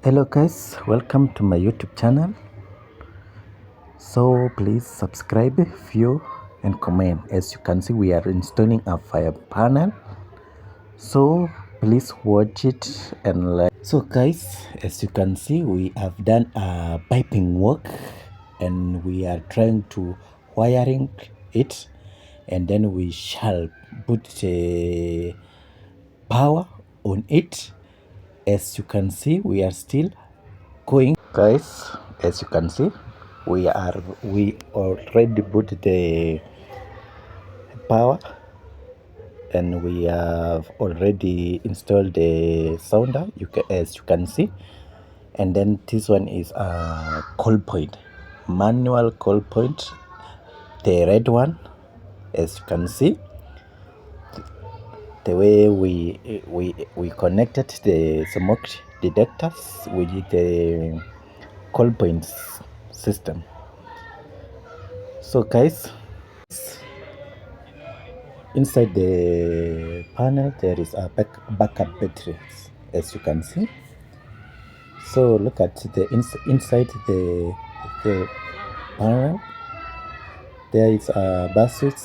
Hello guys, welcome to my YouTube channel. So please subscribe, view and comment. As you can see, we are installing a fire panel. So please watch it and like. So guys, as you can see, we have done a piping work and we are trying to wiring it, and then we shall put the power on it. As you can see, we are still going. Guys, as you can see, we already put the power and we have already installed the sounder, as you can see. And then this one is a call point, manual call point, the red one. As you can see, the way we connected the smoke detectors with the call points system. So guys, inside the panel there is a backup battery, as you can see. So look at the inside the panel. There is a bus switch,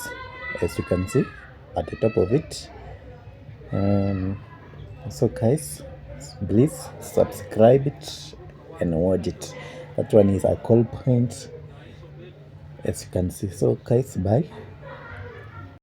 as you can see at the top of it. So guys, please subscribe it and watch it. That one is a call point, as you can see. So guys, bye.